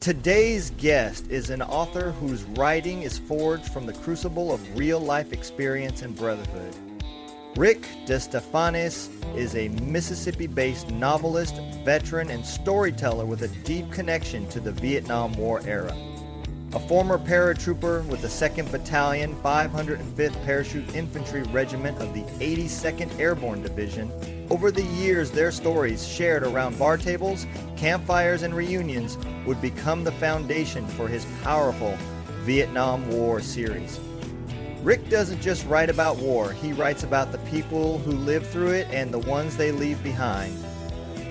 Today's guest is an author whose writing is forged from the crucible of real-life experience and brotherhood. Rick DeStefanis is a Mississippi-based novelist, veteran, and storyteller with a deep connection to the Vietnam War era. A former paratrooper with the 2nd Battalion, 505th Parachute Infantry Regiment of the 82nd Airborne Division, over the years their stories shared around bar tables, campfires, and reunions would become the foundation for his powerful Vietnam War series. Rick doesn't just write about war, he writes about the people who lived through it and the ones they leave behind.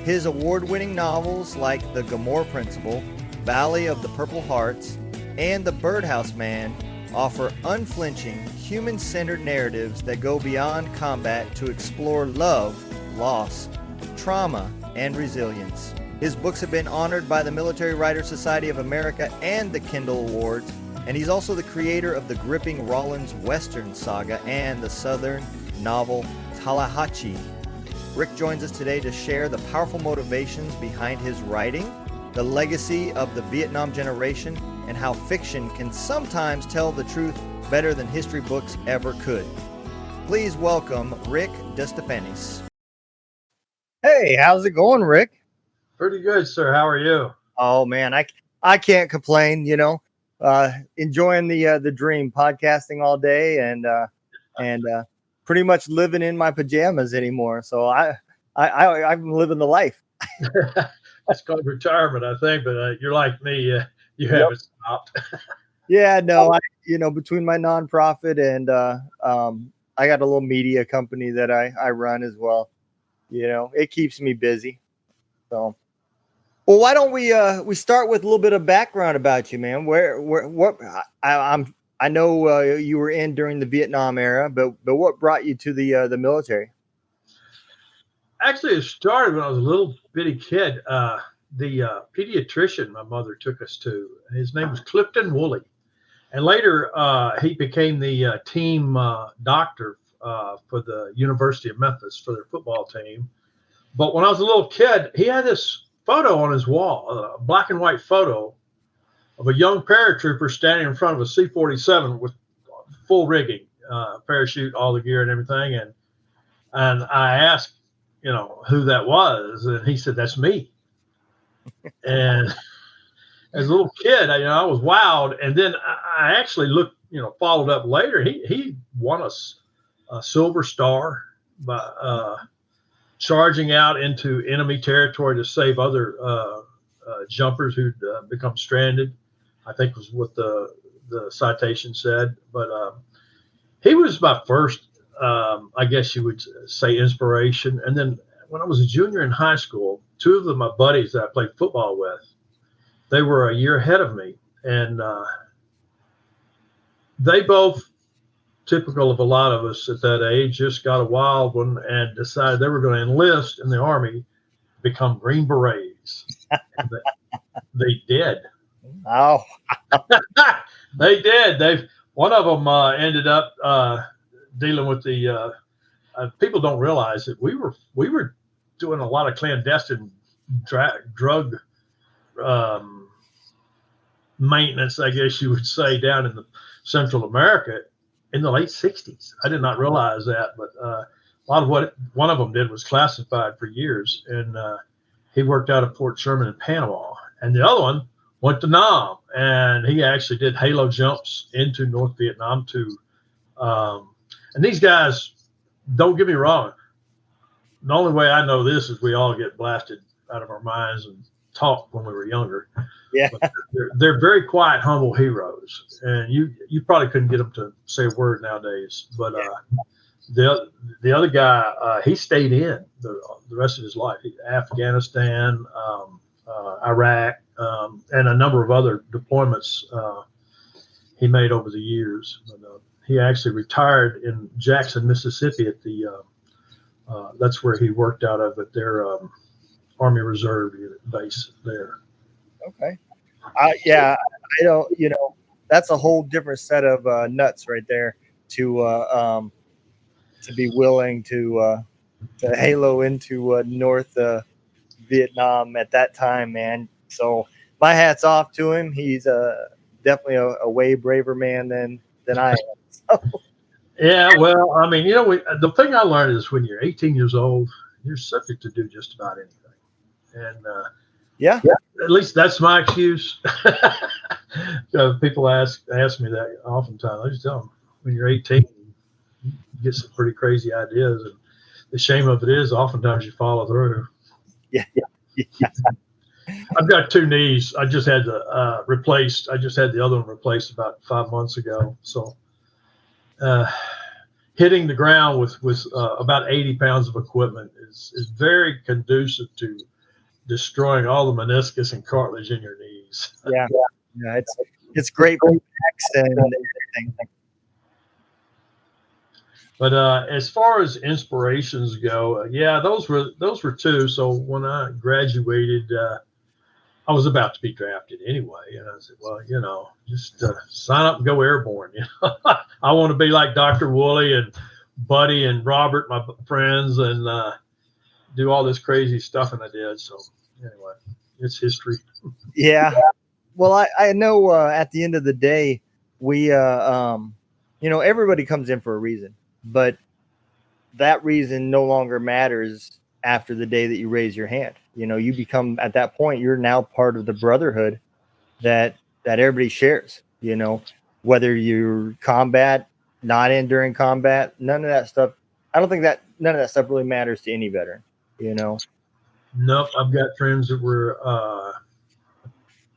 His award-winning novels like The Gomorrah Principle, Valley of the Purple Hearts, and The Birdhouse Man offer unflinching, human-centered narratives that go beyond combat to explore love, loss, trauma, and resilience. His books have been honored by the Military Writers Society of America and the Kindle Awards, and he's also the creator of the gripping Rollins Western saga and the Southern novel Tallahatchie. Rick joins us today to share the powerful motivations behind his writing, the legacy of the Vietnam generation, and how fiction can sometimes tell the truth better than history books ever could. Please welcome Rick DeStefanis. Hey, how's it going, Rick? Pretty good, sir. How are you? Oh man, I can't complain. Enjoying the dream, podcasting all day, and pretty much living in my pajamas anymore. So I'm living the life. It's called retirement, I think, but you're like me. You haven't stopped. Yeah, no, between my nonprofit and I got a little media company that I run as well. It keeps me busy. So, well, why don't we start with a little bit of background about you, man? I know you were in during the Vietnam era, but what brought you to the military? Actually, it started when I was a little bitty kid. The pediatrician my mother took us to, his name was Clifton Woolley. And later, he became the team doctor for the University of Memphis for their football team. But when I was a little kid, he had this photo on his wall, a black and white photo of a young paratrooper standing in front of a C-47 with full rigging, parachute, all the gear and everything. And I asked, who that was, and he said, "That's me." And as a little kid, I was wowed. And then I actually looked, followed up later. He won a Silver Star by charging out into enemy territory to save other jumpers who'd become stranded, I think was what the citation said. But he was my first, I guess you would say, inspiration. And then when I was a junior in high school, two of my buddies that I played football with, they were a year ahead of me. And they both, typical of a lot of us at that age, just got a wild one and decided they were going to enlist in the Army, become Green Berets. And they did. Oh, they did. One of them ended up dealing with the. People don't realize that we were doing a lot of clandestine drug maintenance, I guess you would say, down in the Central America in the late 60s. I did not realize that, but a lot of what one of them did was classified for years. And he worked out of Fort Sherman in Panama. And the other one went to Nam, and he actually did halo jumps into North Vietnam too. And these guys, don't get me wrong, the only way I know this is we all get blasted out of our minds and taught when we were younger. Yeah. But they're very quiet, humble heroes, and you probably couldn't get them to say a word nowadays. But the other guy, he stayed in the rest of his life. Afghanistan, Iraq, and a number of other deployments he made over the years. But, he actually retired in Jackson, Mississippi at the that's where he worked out of at their Army Reserve base there. Okay. I don't, that's a whole different set of nuts right there to be willing to halo into North Vietnam at that time, man. So my hat's off to him. He's definitely a way braver man than I am. So. Yeah, well, I mean, the thing I learned is when you're 18 years old, you're subject to do just about anything. And Yeah. at least that's my excuse. People ask me that oftentimes. I just tell them, when you're 18, you get some pretty crazy ideas. And the shame of it is oftentimes you follow through. Yeah. I've got two knees. I just had replaced. I just had the other one replaced about 5 months ago. So hitting the ground with about 80 pounds of equipment is very conducive to destroying all the meniscus and cartilage in your knees. Yeah. It's great for backs and everything. But as far as inspirations go, those were two. So when I graduated, I was about to be drafted anyway, and I said, well, just sign up and go airborne. I want to be like Dr. Woolley and Buddy and Robert, my friends, and do all this crazy stuff, and I did. So anyway, it's history. Yeah. Well, I know at the end of the day, we everybody comes in for a reason, but that reason no longer matters after the day that you raise your hand. You become, at that point, you're now part of the brotherhood that everybody shares, whether you're combat, not in during combat, none of that stuff. I don't think that none of that stuff really matters to any veteran, Nope. I've got friends that were,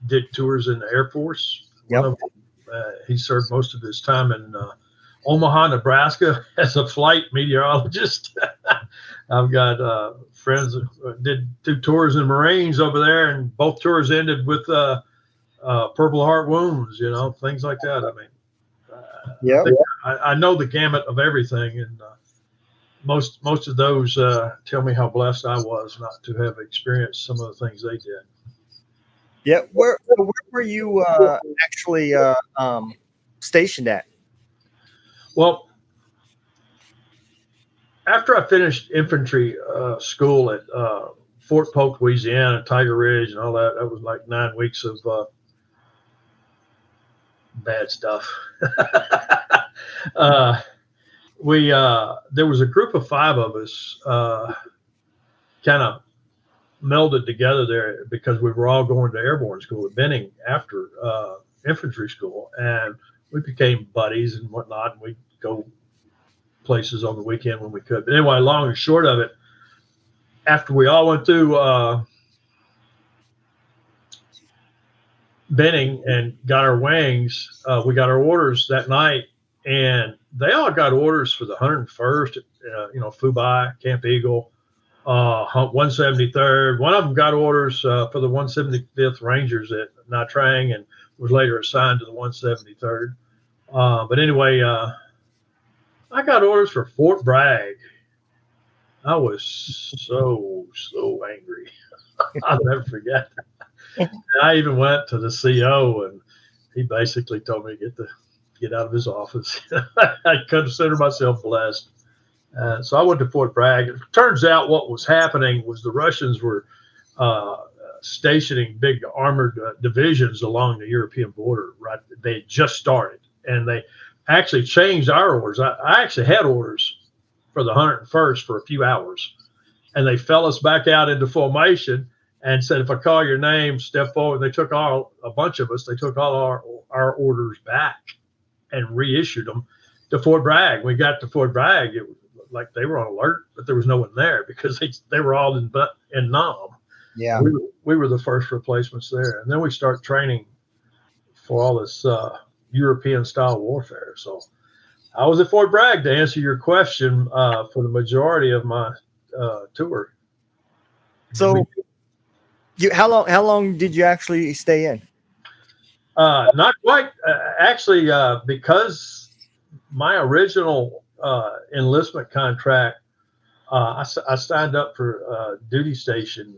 did tours in the Air Force. Yep. One of them, he served most of his time in Omaha, Nebraska as a flight meteorologist. I've got friends that did 2 tours in Marines over there, and both tours ended with Purple Heart wounds, things like that. I mean, I know the gamut of everything, and most of those tell me how blessed I was not to have experienced some of the things they did. Yeah. Where were you actually stationed at? Well, after I finished infantry school at Fort Polk, Louisiana, Tiger Ridge, and all that, that was like 9 weeks of bad stuff. There was a group of 5 of us kind of melded together there because we were all going to airborne school at Benning after infantry school, and we became buddies and whatnot, and we'd go places on the weekend when we could. But anyway, long and short of it, after we all went through Benning and got our wings, we got our orders that night, and they all got orders for the 101st, Fubai, Camp Eagle, 173rd. One of them got orders for the 175th Rangers at Nha Trang and was later assigned to the 173rd. But anyway, I got orders for Fort Bragg. I was so angry. I'll never forget. And I even went to the CO, and he basically told me to get out of his office. I consider myself blessed. So I went to Fort Bragg. It turns out what was happening was the Russians were stationing big armored divisions along the European border. Right, they had just started, and they actually changed our orders. I actually had orders for the 101st for a few hours, and they fell us back out into formation and said, if I call your name, step forward. They took a bunch of us, they took all our orders back and reissued them to Fort Bragg. We got to Fort Bragg, it was like they were on alert, but there was no one there because they were all in Nam. Yeah. We were the first replacements there. And then we start training for all this European style warfare. So I was at Fort Bragg, to answer your question, for the majority of my tour. So how long did you actually stay in? Not quite. Actually, because my original enlistment contract, I signed up for duty station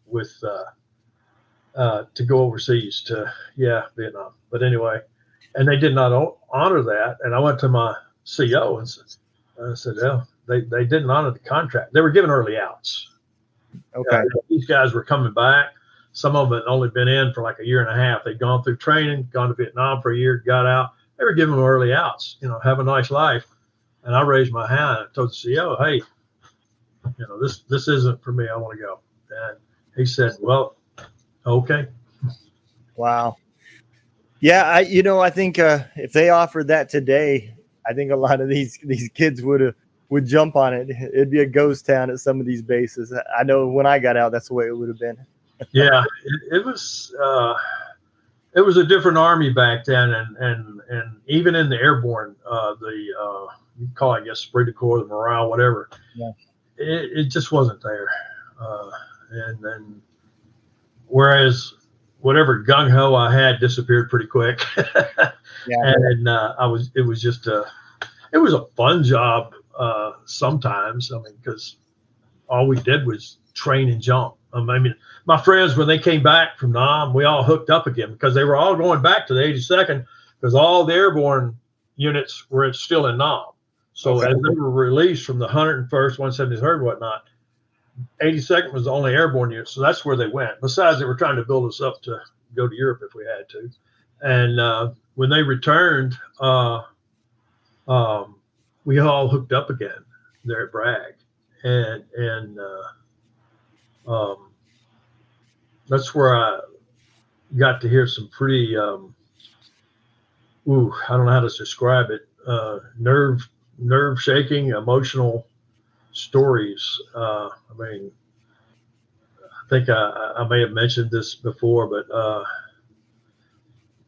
with to go overseas to Vietnam. But anyway, and they did not honor that. And I went to my CO and said, "Oh, they didn't honor the contract. They were giving early outs. Okay, these guys were coming back, some of them had only been in for like a year and a half. They'd gone through training, gone to Vietnam for a year, got out. They were giving them early outs, have a nice life. And I raised my hand and told the CEO, hey, this isn't for me. I want to go. And he said, well, okay. Wow. Yeah, I think if they offered that today, I think a lot of these kids would jump on it. It'd be a ghost town at some of these bases. I know when I got out, that's the way it would have been. Yeah, it was a different army back then, and even in the Airborne, you call it, I guess, esprit de corps, the morale, whatever. Yeah. It just wasn't there, and then whereas whatever gung ho I had disappeared pretty quick. Yeah. And it was a fun job sometimes. I mean, because all we did was train and jump. I mean, my friends, when they came back from Nam, we all hooked up again because they were all going back to the 82nd because all the airborne units were still in Nam. So as they were released from the 101st, 173rd, whatnot, 82nd was the only airborne unit. So that's where they went. Besides, they were trying to build us up to go to Europe if we had to. And when they returned, we all hooked up again there at Bragg. And that's where I got to hear some pretty, I don't know how to describe it, nerve shaking, emotional stories. I mean, I think I may have mentioned this before, but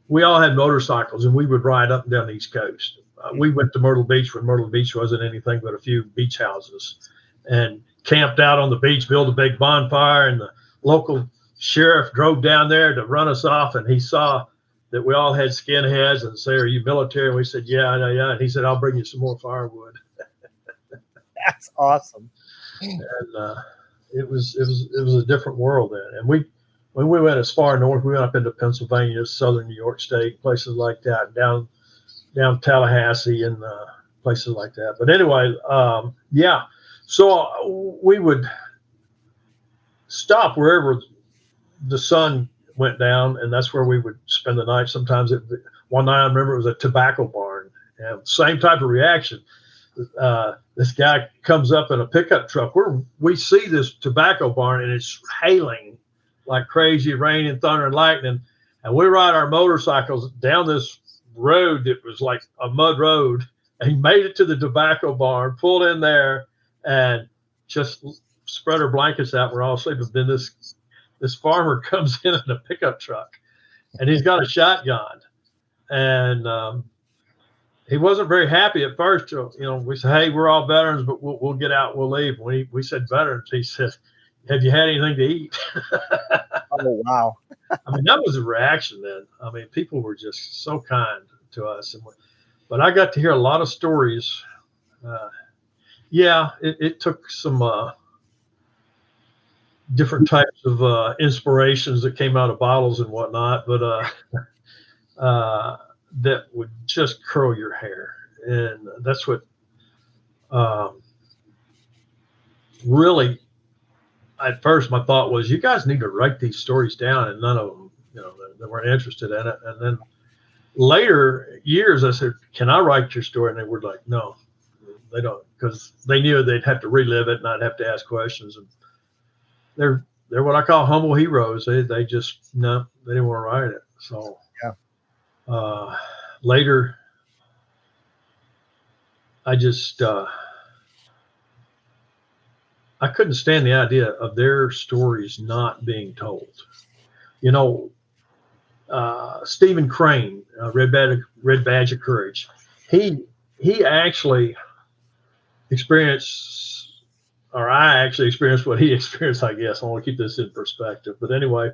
we all had motorcycles and we would ride up and down the East Coast. We went to Myrtle Beach when Myrtle Beach wasn't anything but a few beach houses, and camped out on the beach, built a big bonfire, and the local sheriff drove down there to run us off, and he saw that we all had skinheads and said, "Are you military?" And we said, yeah. And he said, "I'll bring you some more firewood." That's awesome. And it was a different world then. And when we went as far north, we went up into Pennsylvania, southern New York State, places like that, down Tallahatchie and places like that. But anyway, yeah. So we would stop wherever the sun went down, and that's where we would spend the night. Sometimes one night I remember it was a tobacco barn, and same type of reaction. This guy comes up in a pickup truck. We see this tobacco barn, and it's hailing like crazy, rain and thunder and lightning. And we ride our motorcycles down this road that was like a mud road. And he made it to the tobacco barn, pulled in there, and just spread our blankets out. We're all sleeping. Then this farmer comes in a pickup truck, and he's got a shotgun. And he wasn't very happy at first. We said, "Hey, we're all veterans, but we'll get out. We'll leave." When we said veterans, he said, "Have you had anything to eat?" Oh, wow. I mean, that was a reaction then. I mean, people were just so kind to us. But I got to hear a lot of stories. It took some different types of inspirations that came out of bottles and whatnot, but that would just curl your hair. And that's what really, at first, my thought was, you guys need to write these stories down, and none of them, they weren't interested in it. And then later years, I said, "Can I write your story?" And they were like, "No, they don't," because they knew they'd have to relive it, and I'd have to ask questions. And they're what I call humble heroes. They just, no, they didn't want to write it. So yeah. Later, I just I couldn't stand the idea of their stories not being told. Stephen Crane, Red Badge of Courage, he actually experienced, or I actually experienced what he experienced, I guess. I want to keep this in perspective. But anyway,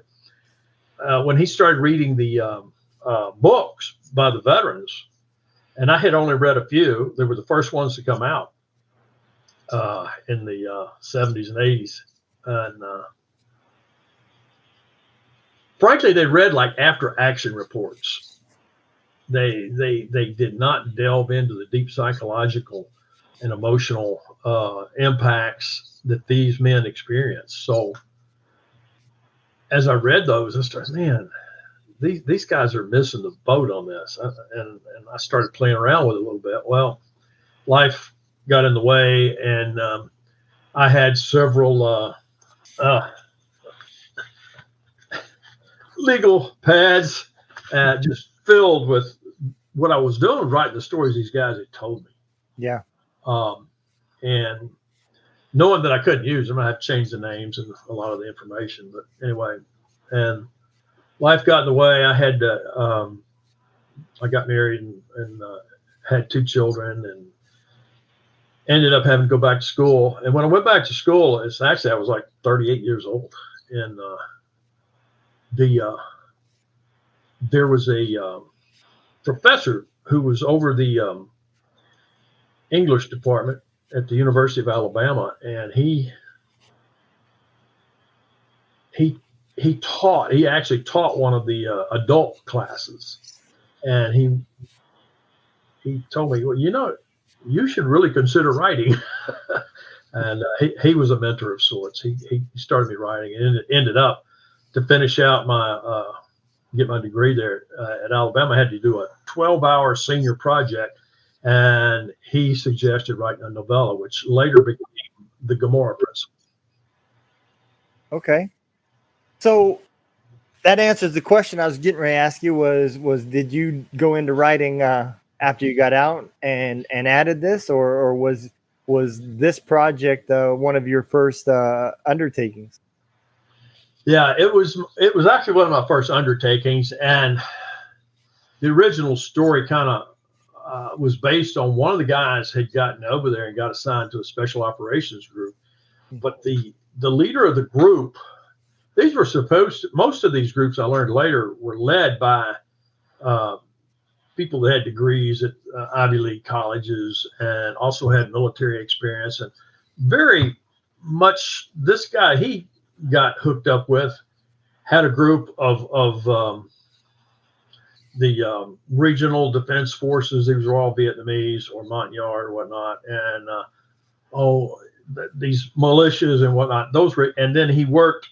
when he started reading the books by the veterans, and I had only read a few, they were the first ones to come out in the 70s and 80s. And frankly, they read like after action reports. They did not delve into the deep psychological and emotional impacts that these men experienced. So as I read those, I started, man, these guys are missing the boat on this. And I started playing around with it a little bit. Well, life got in the way, and I had several legal pads just filled with what I was doing, writing the stories these guys had told me. Yeah. And knowing that I couldn't use them, I had to change the names and a lot of the information. But anyway, and life got in the way. I had to, I got married and had 2 children and ended up having to go back to school. And when I went back to school, it's actually, I was like 38 years old. And there was a professor who was over the English department at the University of Alabama, and he actually taught one of the adult classes, and he told me, well, you should really consider writing. And he was a mentor of sorts. He started me writing, and it ended up to finish out get my degree there at Alabama. I had to do a 12-hour senior project. And he suggested writing a novella, which later became the Gomorrah Principle. Okay. So that answers the question I was getting ready to ask you was did you go into writing after you got out and added this, or was this project one of your first undertakings? Yeah, it was actually one of my first undertakings, and the original story kind of was based on one of the guys had gotten over there and got assigned to a special operations group. But the leader of the group, most of these groups I learned later were led by people that had degrees at Ivy League colleges and also had military experience. And very much this guy he got hooked up with had a group of the regional defense forces. These were all Vietnamese or Montagnard or whatnot, and these militias and whatnot. And then he worked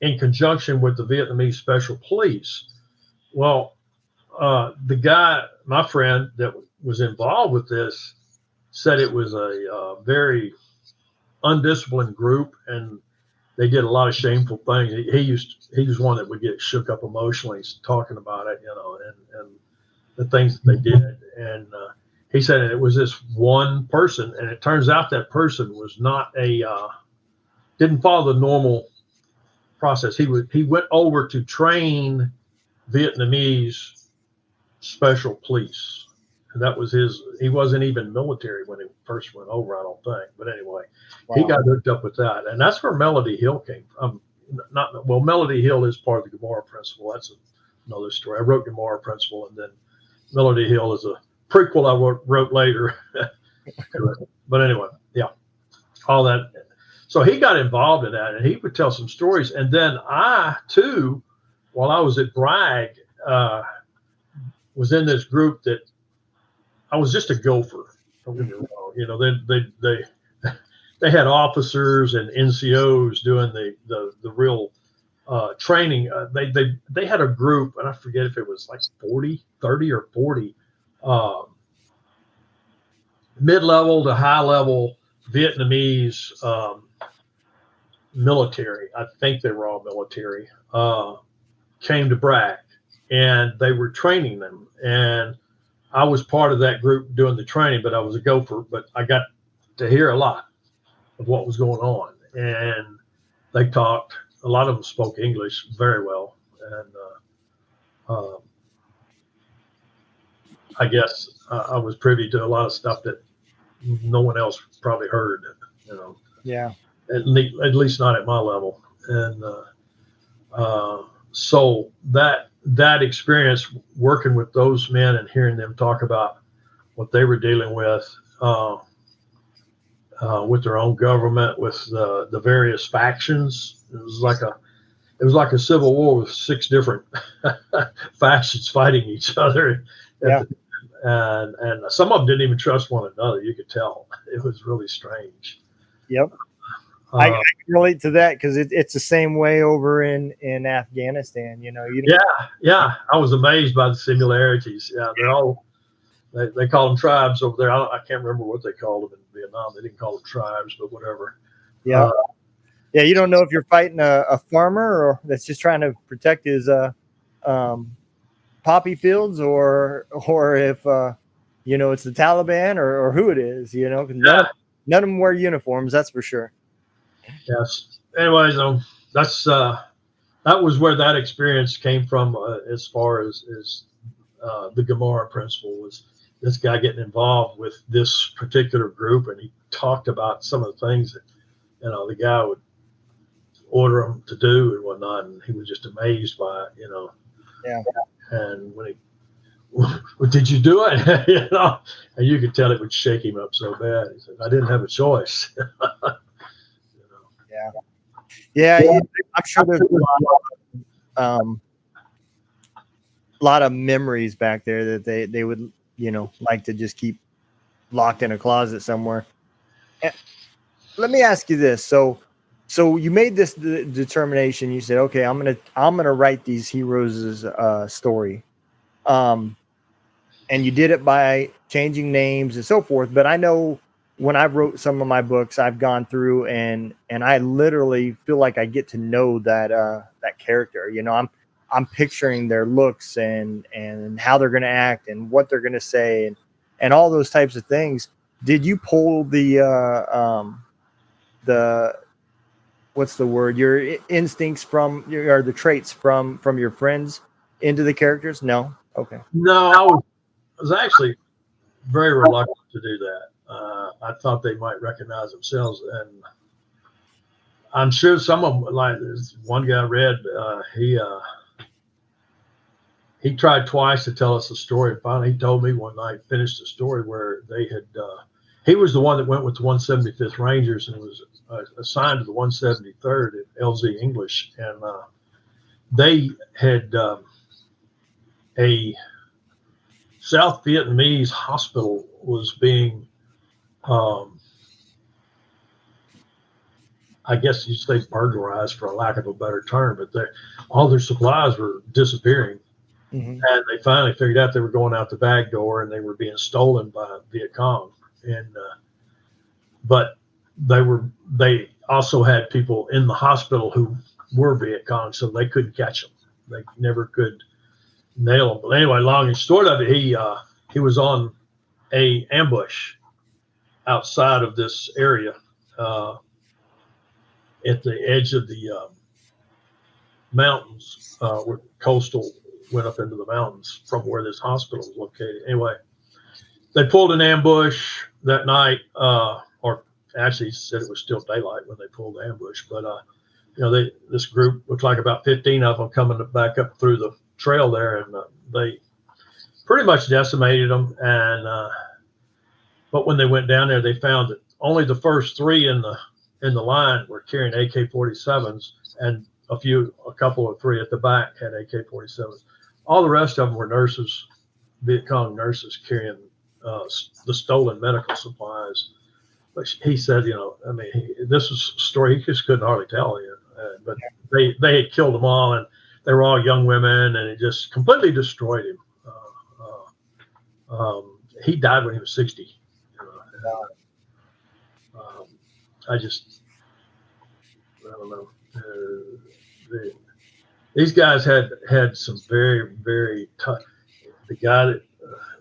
in conjunction with the Vietnamese Special Police. Well, the guy, my friend that was involved with this, said it was a very undisciplined group, and they did a lot of shameful things. He was one that would get shook up emotionally talking about it, and the things that they did. And he said it was this one person, and it turns out that person was not didn't follow the normal process. He went over to train Vietnamese special police. And that was he wasn't even military when he first went over, I don't think. But anyway, wow. He got hooked up with that. And that's where Melody Hill came from. Melody Hill is part of the Gomorrah Principle. That's another story. I wrote Gomorrah Principle, and then Melody Hill is a prequel I wrote later. But anyway, yeah, all that. So he got involved in that, and he would tell some stories. And then I, too, while I was at Bragg, was in this group that I was just a gopher. Don't get me wrong. They had officers and NCOs doing the real training. They had a group, and I forget if it was like 30 or 40 mid-level to high-level Vietnamese military. I think they were all military. Came to Bragg, and they were training them. And I was part of that group doing the training, but I was a gopher. But I got to hear a lot of what was going on, and they talked. A lot of them spoke English very well, and I guess I was privy to a lot of stuff that no one else probably heard. Yeah. At least not at my level, and so that experience working with those men and hearing them talk about what they were dealing with their own government, with the various factions. It was like a civil war with 6 different factions fighting each other. Yeah. And some of them didn't even trust one another. You could tell. It was really strange. Yep. I can relate to that because it's the same way over in Afghanistan. Yeah. I was amazed by the similarities. Yeah, they're all they call them tribes over there. I can't remember what they called them in Vietnam. They didn't call them tribes, but whatever. Yeah, yeah. You don't know if you're fighting a farmer or that's just trying to protect his poppy fields, or if it's the Taliban or who it is. Cause none of them wear uniforms. That's for sure. Yes. Anyways, that's that was where that experience came from. As far as the Gomorrah Principle, was this guy getting involved with this particular group, and he talked about some of the things that the guy would order him to do and whatnot, and he was just amazed by it. Yeah. And when he, well, did you do it? And you could tell it would shake him up so bad. He said, "I didn't have a choice." Yeah. I'm sure there's a lot of memories back there that they would like to just keep locked in a closet somewhere. And let me ask you this: so you made this determination. You said, "Okay, I'm gonna write these heroes' story," and you did it by changing names and so forth. But I know when I wrote some of my books, I've gone through and I literally feel like I get to know that character. I'm picturing their looks and how they're going to act and what they're going to say and all those types of things. Did you pull the what's the word? Your instincts or the traits from your friends into the characters? No. Okay. No, I was actually very reluctant to do that. I thought they might recognize themselves, and I'm sure some of them, like this one guy I read, he tried twice to tell us a story, and finally he told me one night, finished a story where they had, he was the one that went with the 175th Rangers and was assigned to the 173rd at LZ English, and they had a South Vietnamese hospital was being, I guess you'd say burglarized for a lack of a better term, but all their supplies were disappearing. Mm-hmm. And they finally figured out they were going out the back door and they were being stolen by Viet Cong. And, but they also had people in the hospital who were Viet Cong, so they couldn't catch them. They never could nail them. But anyway, long and short of it, he was on a ambush outside of this area at the edge of the mountains, where coastal went up into the mountains from where this hospital was located. Anyway, they pulled an ambush that night, or actually said it was still daylight when they pulled the ambush. But this group looked like about 15 of them coming back up through the trail there, and they pretty much decimated them. And but when they went down there, they found that only the first three in the line were carrying AK-47s, and a couple or three at the back had AK-47s. All the rest of them were nurses, Viet Cong nurses carrying the stolen medical supplies. But he said, this was a story he just couldn't hardly tell you. But they had killed them all, and they were all young women, and it just completely destroyed him. He died when he was 60. I don't know. These guys had some very, very tough. The guy that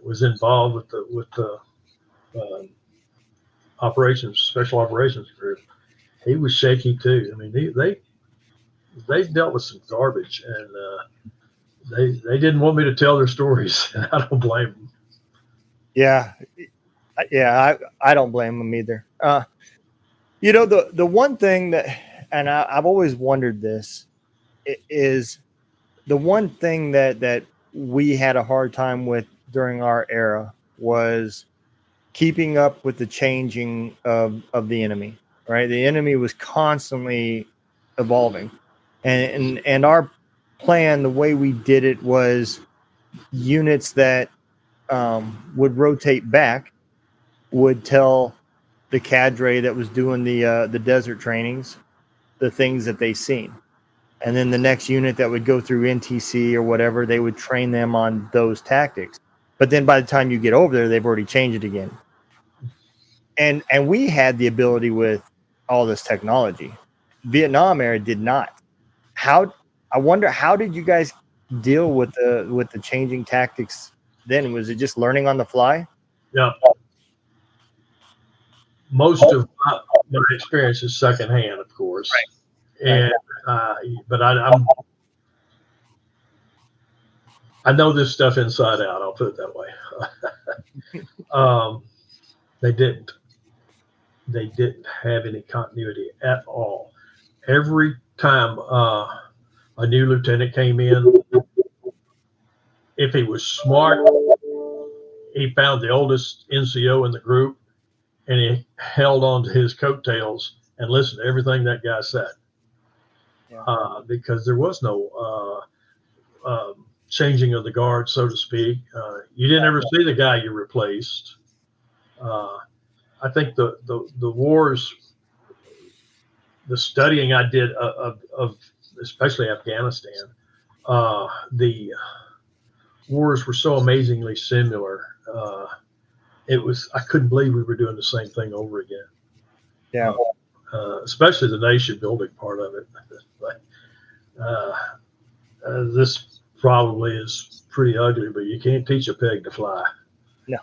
was involved with the special operations group, he was shaky too. I mean, they dealt with some garbage, and they didn't want me to tell their stories. And I don't blame them. Yeah, I don't blame them either. The one thing that, and I've always wondered this, is the one thing that we had a hard time with during our era was keeping up with the changing of the enemy, right? The enemy was constantly evolving, and our plan, the way we did it, was units that would rotate back would tell the cadre that was doing the desert trainings, the things that they seen. And then the next unit that would go through NTC or whatever, they would train them on those tactics. But then by the time you get over there, they've already changed it again. And we had the ability with all this technology. Vietnam era did not. I wonder, how did you guys deal with the changing tactics then? Was it just learning on the fly? Yeah. Most of my experience is secondhand, of course. Right. And but I know this stuff inside out. I'll put it that way. They didn't have any continuity at all. Every time a new lieutenant came in, if he was smart, he found the oldest NCO in the group and he held on to his coattails and listened to everything that guy said. Yeah. Because there was no changing of the guard, so to speak. You didn't ever see the guy you replaced. I think the wars, the studying I did of especially Afghanistan, the wars were so amazingly similar. I couldn't believe we were doing the same thing over again. Yeah. Especially the nation building part of it. But this probably is pretty ugly, but you can't teach a pig to fly. No.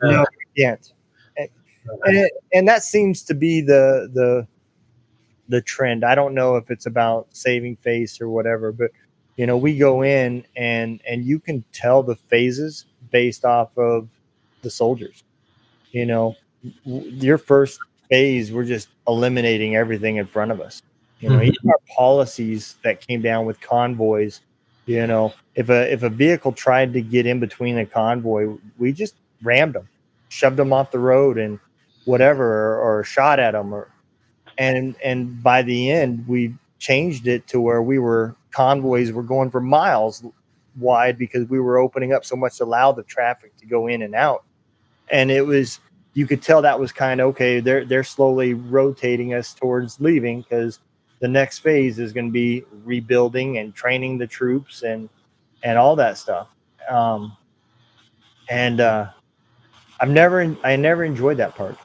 No, you can't. And that seems to be the trend. I don't know if it's about saving face or whatever, but we go in and you can tell the phases based off of the soldiers. Your first phase, we're just eliminating everything in front of us. Even our policies that came down with convoys, if a vehicle tried to get in between a convoy, we just rammed them, shoved them off the road and whatever, or shot at them, and by the end we changed it to where convoys were going for miles wide because we were opening up so much to allow the traffic to go in and out. And you could tell that was kind of okay. They're slowly rotating us towards leaving because the next phase is going to be rebuilding and training the troops and all that stuff. I never enjoyed that part.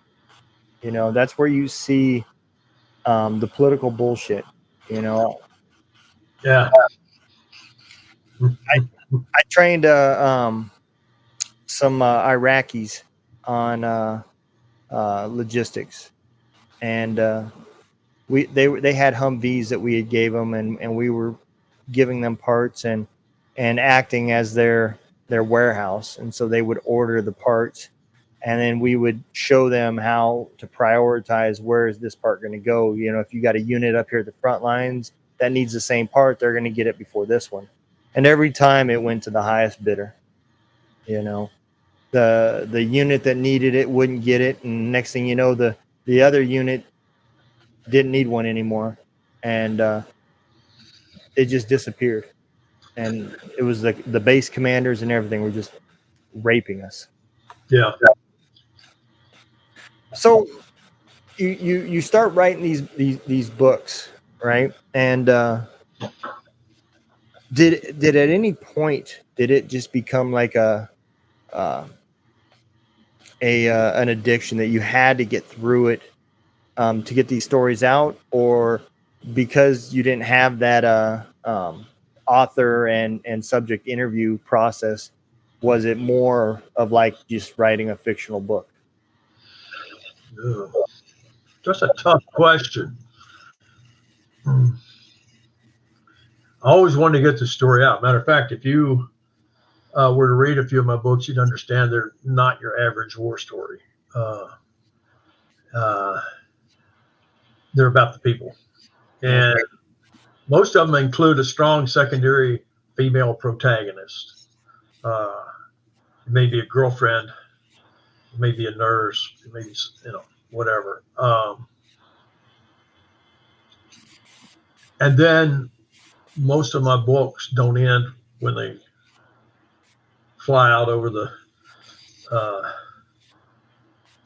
That's where you see the political bullshit. Yeah. I trained some Iraqis on logistics, and they had Humvees that we had gave them, and we were giving them parts and acting as their warehouse, and so they would order the parts, and then we would show them how to prioritize where is this part going to go. If you got a unit up here at the front lines that needs the same part, they're going to get it before this one, and every time it went to the highest bidder. The unit that needed it wouldn't get it, and next thing you know, the other unit didn't need one anymore, and it just disappeared. And it was the base commanders and everything were just raping us. Yeah. So you start writing these books, right? And did at any point did it just become like an addiction that you had to get through it to get these stories out, or because you didn't have that author and subject interview process, was it more of like just writing a fictional book? That's a tough question. I always wanted to get the story out. Matter of fact, if you were to read a few of my books, you'd understand they're not your average war story. They're about the people. And most of them include a strong secondary female protagonist. It may be a girlfriend, it may be a nurse, it may be, whatever. And then most of my books don't end when they fly out over the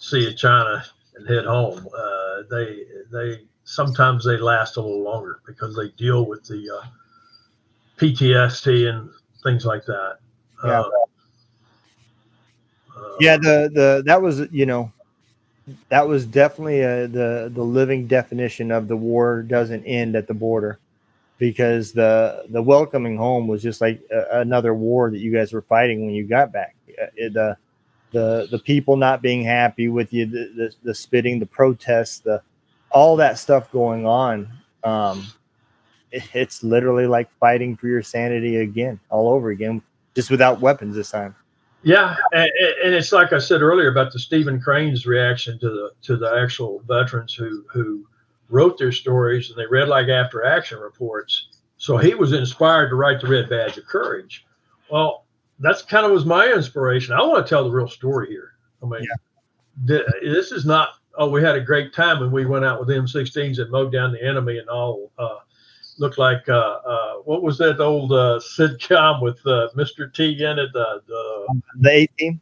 Sea of China and head home. They sometimes they last a little longer because they deal with the PTSD and things like that. Yeah. Yeah. That was, that was definitely the living definition of the war doesn't end at the border, because the welcoming home was just like another war that you guys were fighting when you got back. The people not being happy with you, the spitting, the protests, all that stuff going on. It's literally like fighting for your sanity again, all over again, just without weapons this time. Yeah, and it's like I said earlier about the Stephen Crane's reaction to the actual veterans who wrote their stories, and they read like after action reports. So he was inspired to write the Red Badge of Courage. Well, that's kind of was my inspiration. I want to tell the real story here. I mean, this is not, oh, we had a great time and we went out with M16s and mowed down the enemy and all. Looked like what was that old sitcom with Mr. T in it? The A-Team.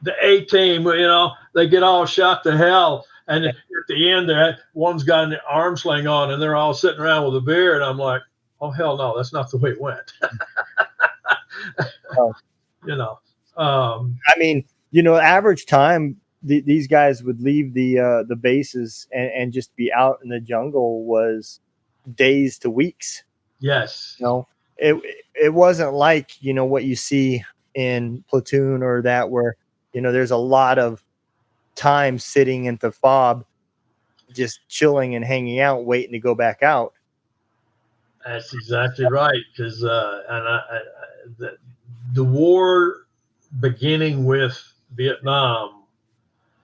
The A-Team. They get all shot to hell, and at the end, that one's got an arm sling on, and they're all sitting around with a beer, and I'm like, oh hell no, that's not the way it went. I mean, average time these guys would leave the bases and just be out in the jungle was days to weeks. Yes. It wasn't like, what you see in Platoon or that, where, there's a lot of time sitting in the fob, just chilling and hanging out, waiting to go back out. That's exactly right. Because the war beginning with Vietnam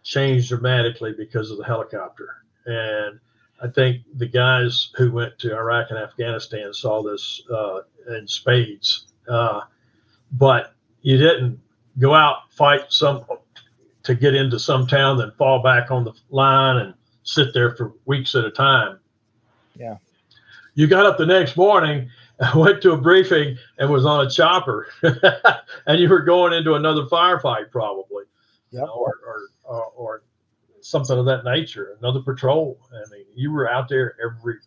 changed dramatically because of the helicopter. And I think the guys who went to Iraq and Afghanistan saw this in spades. But you didn't go out, fight to get into some town, then fall back on the line and sit there for weeks at a time. Yeah. You got up the next morning, went to a briefing, and was on a chopper, and you were going into another firefight probably, or something of that nature, another patrol. I mean, you were out there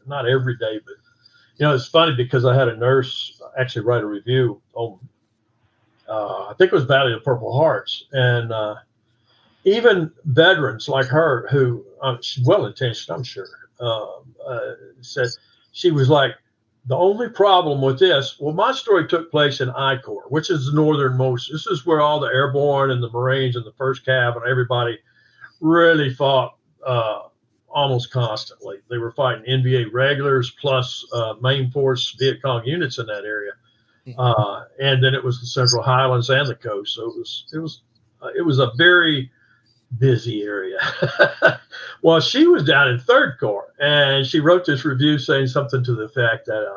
not every day, but it's funny because I had a nurse actually write a review on, I think it was Valley of Purple Hearts, and even veterans like her, who she's well-intentioned, I'm sure, said she was like, the only problem with this, well, my story took place in I Corps, which is the northernmost. This is where all the Airborne and the Marines and the First Cav and everybody really fought almost constantly. They were fighting NVA regulars plus main force Viet Cong units in that area, and then it was the Central Highlands and the coast. So it was a very busy area. Well, she was down in Third Corps, and she wrote this review saying something to the effect that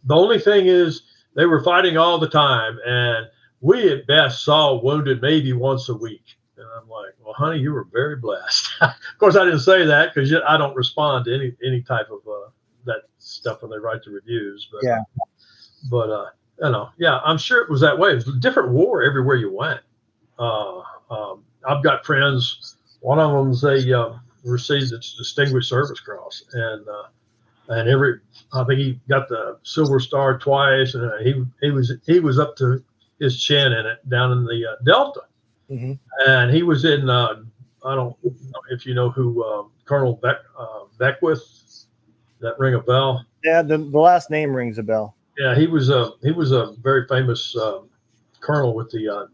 the only thing is they were fighting all the time, and we at best saw wounded maybe once a week. And I'm like, well, honey, you were very blessed. Of course, I didn't say that because I don't respond to any type of that stuff when they write the reviews. But I'm sure it was that way. It was a different war everywhere you went. I've got friends. One of them's received its Distinguished Service Cross, and I think he got the Silver Star twice, and he was up to his chin in it down in the Delta. Mm-hmm. And he was in, I don't know if you know who Colonel Beckwith, that ring a bell? Yeah, the last name rings a bell. Yeah, he was a very famous colonel with the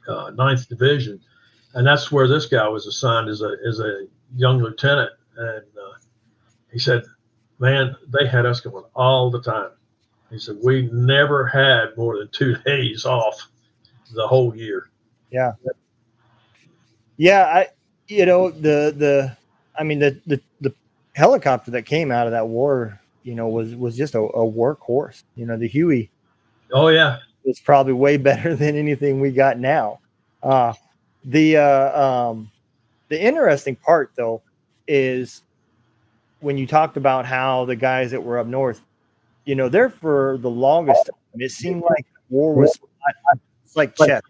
9th Division, and that's where this guy was assigned as a young lieutenant. And he said, man, they had us going all the time. He said, we never had more than 2 days off the whole year. Yeah. Yeah. The helicopter that came out of that war, was just a workhorse. The Huey. Oh yeah. It's probably way better than anything we got now. The interesting part though is when you talked about how the guys that were up north, there for the longest time, it seemed like war was like chess.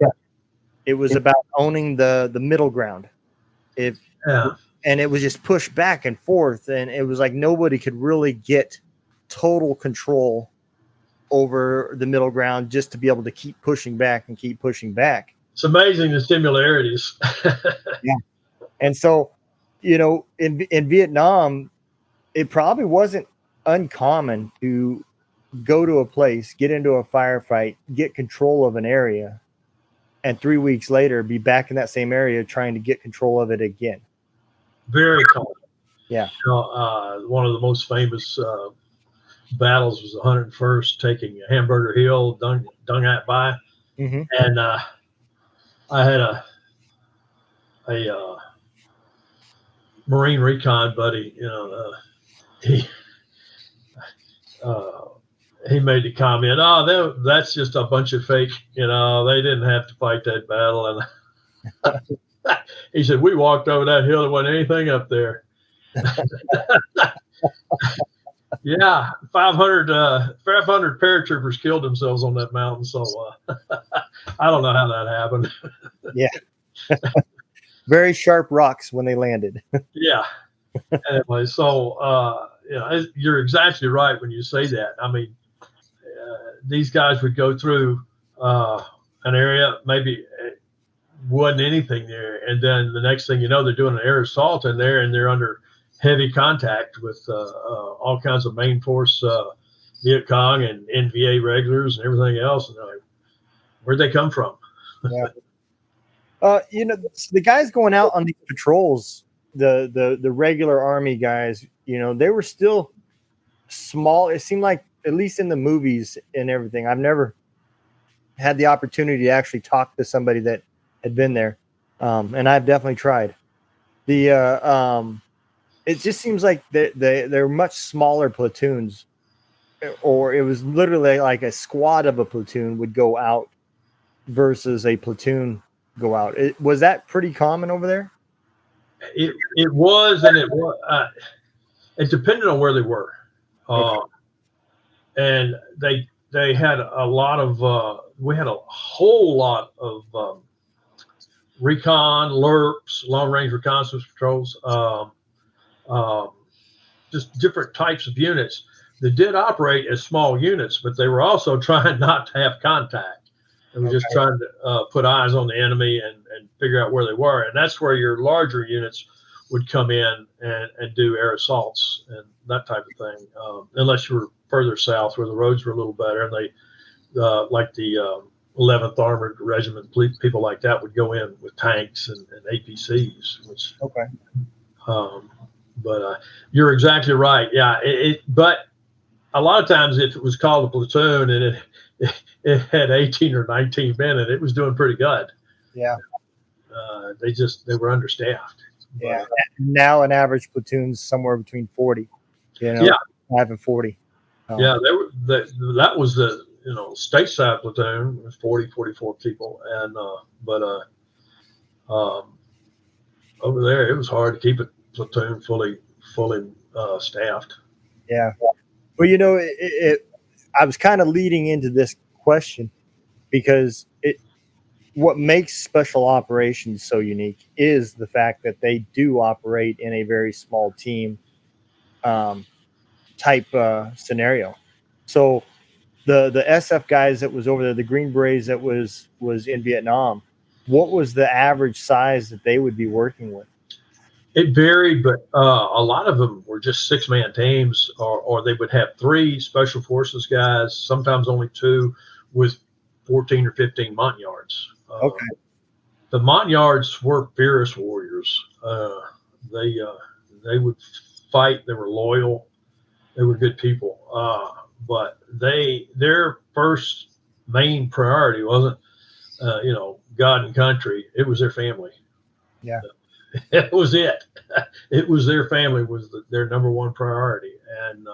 It was about owning the middle ground. If Yeah. And it was just pushed back and forth, and it was like nobody could really get total control over the middle ground just to be able to keep pushing back and keep pushing back. It's amazing the similarities. Yeah. And so, in Vietnam, it probably wasn't uncommon to go to a place, get into a firefight, get control of an area, and 3 weeks later be back in that same area trying to get control of it again. Very common. Yeah. One of the most famous battles was the 101st taking Hamburger Hill, Dong Hat Bai. Mm-hmm. And I had a Marine recon buddy, he made the comment, "Oh, that's just a bunch of fake. They didn't have to fight that battle." And he said, "We walked over that hill. There wasn't anything up there." Yeah, 500 paratroopers killed themselves on that mountain. So I don't know how that happened. Yeah. Very sharp rocks when they landed. Yeah. Anyway, so you're exactly right when you say that. I mean, these guys would go through an area, maybe wasn't anything there, and then the next thing you know, they're doing an air assault in there, and they're under heavy contact with all kinds of main force Viet Cong and NVA regulars and everything else. And like, where'd they come from? Yeah. The guys going out on these patrols, the regular Army guys, they were still small. It seemed like, at least in the movies and everything, I've never had the opportunity to actually talk to somebody that had been there. And I've definitely tried. It just seems like they're much smaller platoons, or it was literally like a squad of a platoon would go out versus a platoon go out. Was that pretty common over there? It was, and it was. It depended on where they were, and they had a lot of. We had a whole lot of recon, LRPs, long range reconnaissance patrols. Just different types of units that did operate as small units, but they were also trying not to have contact. They were just trying to put eyes on the enemy and figure out where they were. And that's where your larger units would come in and do air assaults and that type of thing, unless you were further south where the roads were a little better. And they, like the 11th Armored Regiment, people like that would go in with tanks and APCs, which but you're exactly right. Yeah, but a lot of times, if it was called a platoon and it had 18 or 19 men, and it was doing pretty good. Yeah. They were understaffed. Yeah. Now an average platoon's somewhere between 40. Yeah. 5 and 40. Yeah, that was the stateside platoon was 40, 44 people, and but over there it was hard to keep a platoon fully staffed. Yeah. Well, I was kind of leading into this question because what makes special operations so unique is the fact that they do operate in a very small team type scenario. So the SF guys that was over there, the Green Berets that was in Vietnam, what was the average size that they would be working with? It varied, but a lot of them were just 6-man teams, or they would have 3 special forces guys, sometimes only 2, with 14 or 15 Montagnards. The Montagnards were fierce warriors. They would fight. They were loyal. They were good people. But their first main priority wasn't, God and country. It was their family. Yeah. It was it. It was their family was their number one priority, and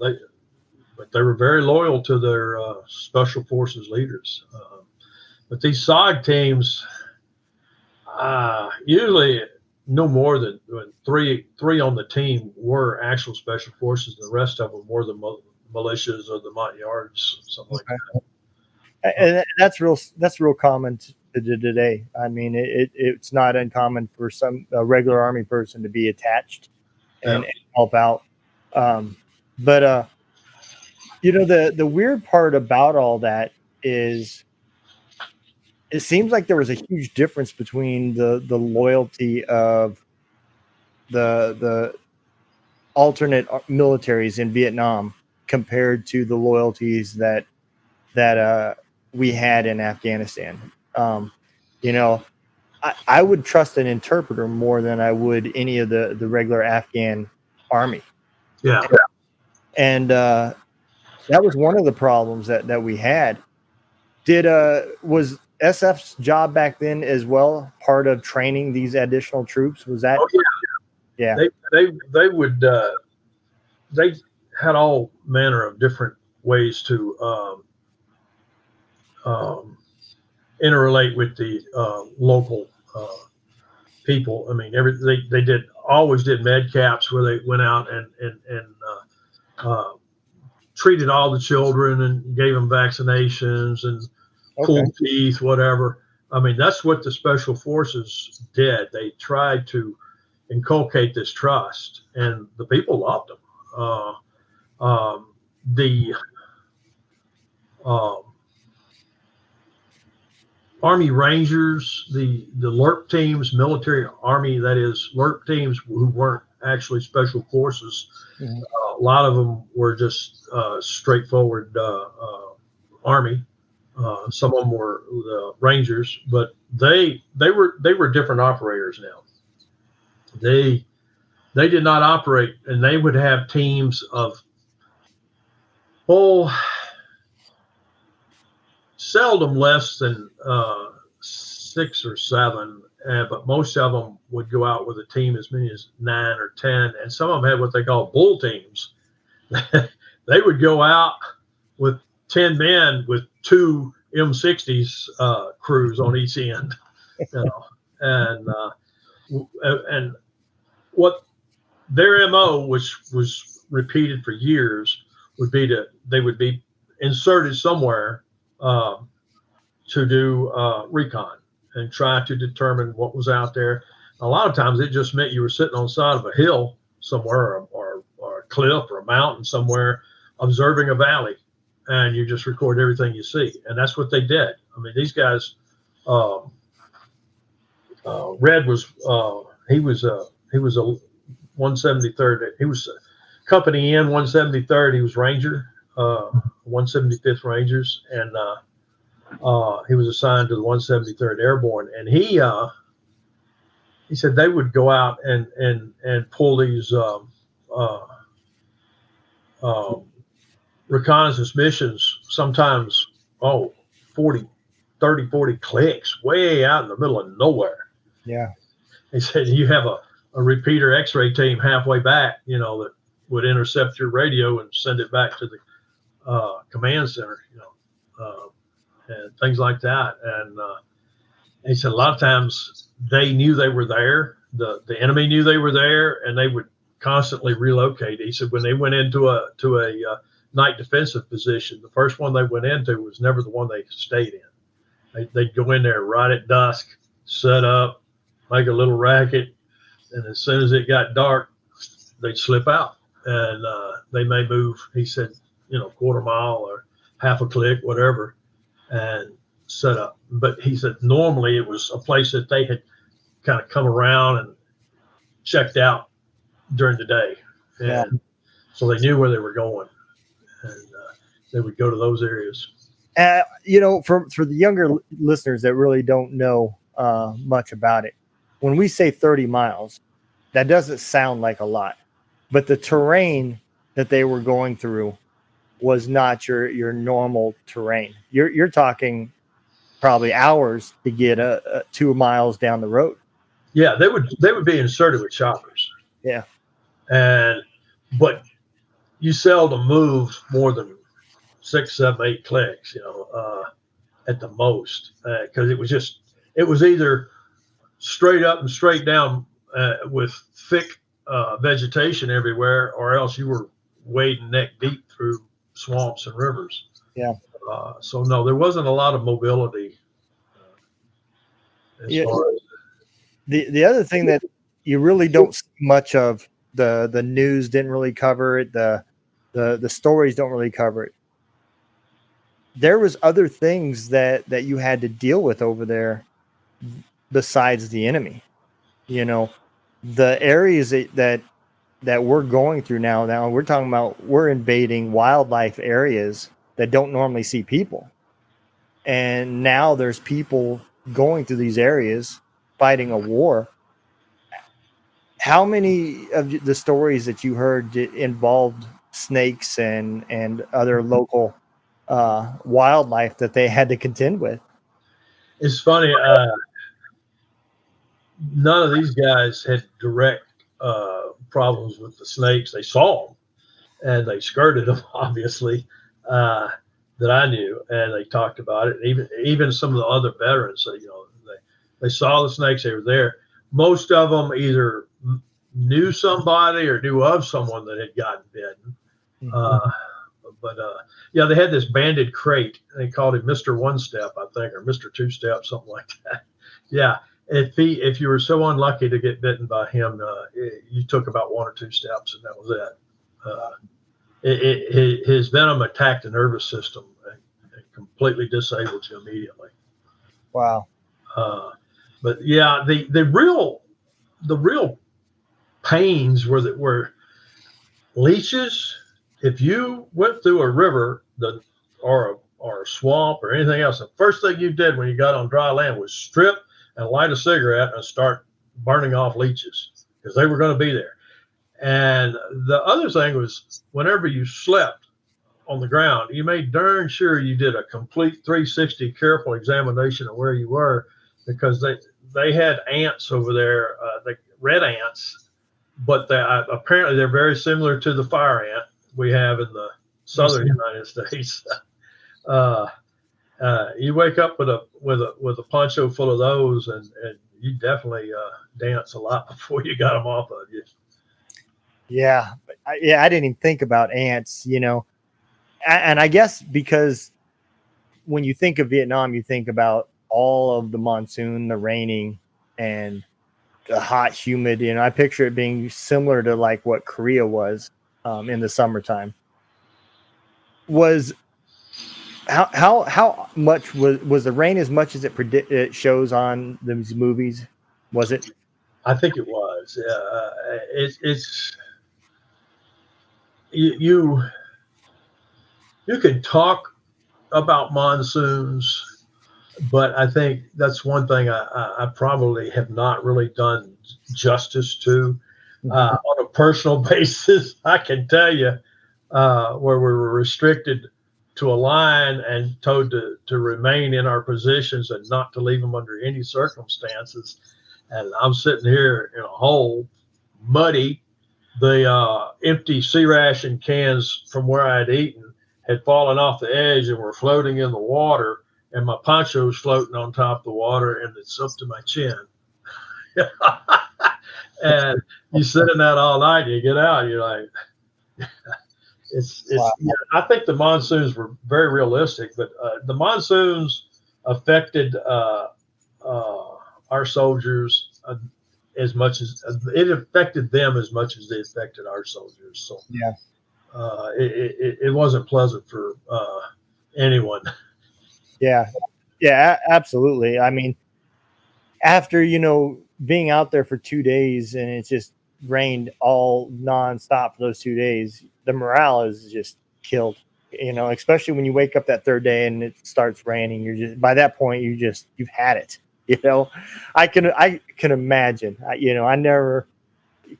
they were very loyal to their special forces leaders. But these SOG teams, usually no more than three on the team were actual special forces, and the rest of them were the militias or the Montagnards, something like that. And that's real common to today. I mean, it's not uncommon for a regular Army person to be attached and help out. But the weird part about all that is it seems like there was a huge difference between the loyalty of the alternate militaries in Vietnam compared to the loyalties that we had in Afghanistan. I would trust an interpreter more than I would any of the regular Afghan army. Yeah. And that was one of the problems that we had. Was SF's job back then as well part of training these additional troops? Was that? Oh, yeah. They would they had all manner of different ways to interrelate with the local people. I mean, they always did med caps where they went out and treated all the children and gave them vaccinations and pulled teeth, whatever. I mean, that's what the special forces did. They tried to inculcate this trust, and the people loved them. The Army Rangers, the LRP teams, military Army, that is, LRP teams who weren't actually special forces. Mm-hmm. A lot of them were just straightforward Army. Some of them were the Rangers, but they were different operators now. They did not operate, and they would have teams of seldom less than 6 or 7, but most of them would go out with a team as many as 9 or 10, and some of them had what they call bull teams. They would go out with 10 men with 2 M60s crews on each end, and what their MO, which was repeated for years, would be they would be inserted somewhere to do recon and try to determine what was out there. A lot of times it just meant you were sitting on the side of a hill somewhere or a cliff or a mountain somewhere observing a valley, and you just record everything you see. And that's what they did. I mean, these guys, Red was, he was a 173rd. He was Company N 173rd. He was Ranger, 175th Rangers, and he was assigned to the 173rd Airborne. And he said they would go out and pull these reconnaissance missions, sometimes 40 clicks way out in the middle of nowhere. Yeah. He said you have a repeater X-ray team halfway back, that would intercept your radio and send it back to the command center, and things like that. And he said a lot of times they knew they were there. The enemy knew they were there, and they would constantly relocate. He said when they went into a night defensive position, the first one they went into was never the one they stayed in. They'd go in there right at dusk, set up, make a little racket, and as soon as it got dark, they'd slip out, and they may move, he said, quarter mile or half a click, whatever, and set up. But he said normally it was a place that they had kind of come around and checked out during the day, and so they knew where they were going, and they would go to those areas. For the younger listeners that really don't know much about it, when we say 30 miles, that doesn't sound like a lot, but the terrain that they were going through was not your normal terrain. You're talking probably hours to get 2 miles down the road. Yeah, they would be inserted with choppers. Yeah, but you seldom moved more than 6, 7, 8 clicks, at the most, because it was either straight up and straight down with thick vegetation everywhere, or else you were wading neck deep through swamps and rivers. Yeah. So no, there wasn't a lot of mobility as far as the other thing that you really don't see much of, the news didn't really cover it, the stories don't really cover it. There was other things that you had to deal with over there besides the enemy. You know, the areas that we're going through now we're talking about, we're invading wildlife areas that don't normally see people. And now there's people going through these areas fighting a war. How many of the stories that you heard involved snakes and other local wildlife that they had to contend with? it's funny. None of these guys had direct problems with the snakes. They saw them and they skirted them, obviously, that I knew, and they talked about it. Even some of the other veterans, they saw the snakes. They were there. Most of them either knew somebody or knew of someone that had gotten bitten. Yeah, they had this banded crate. They called him Mr. One Step, I think, or Mr. Two Step, something like that. Yeah, if you were so unlucky to get bitten by him, you took about 1 or 2 steps, and that was it. His venom attacked the nervous system and completely disabled you immediately. Wow. But yeah, the real pains were leeches. If you went through a river or a swamp or anything else, the first thing you did when you got on dry land was strip and light a cigarette and start burning off leeches, because they were going to be there. And the other thing was, whenever you slept on the ground, you made darn sure you did a complete 360 careful examination of where you were, because they had ants over there, the red ants, but apparently they're very similar to the fire ant we have in the southern United States. You wake up with a poncho full of those, and you definitely dance a lot before you got them off of you. Yeah, I didn't even think about ants, and I guess because when you think of Vietnam, you think about all of the monsoon, the raining, and the hot, humid. I picture it being similar to like what Korea was in the summertime. Was how much was the rain as much as it shows on these movies? Was it? I think it was. It's you can talk about monsoons, but I think that's one thing I probably have not really done justice to. On a personal basis, I can tell you where we were restricted to a line and told to remain in our positions and not to leave them under any circumstances. And I'm sitting here in a hole, muddy. The empty sea ration cans from where I had eaten had fallen off the edge and were floating in the water, and my poncho's floating on top of the water, and it's up to my chin. And you sit in that all night, and you get out, and you're like, Wow. yeah, I think the monsoons were very realistic, but the monsoons affected our soldiers as much as it affected them as much as they affected our soldiers. So yeah, it wasn't pleasant for anyone. yeah, absolutely. I mean, after being out there for 2 days and it just rained all nonstop for those 2 days, the morale is just killed. Especially when you wake up that third day and it starts raining. You're just, by that point, you've had it. I can imagine. I never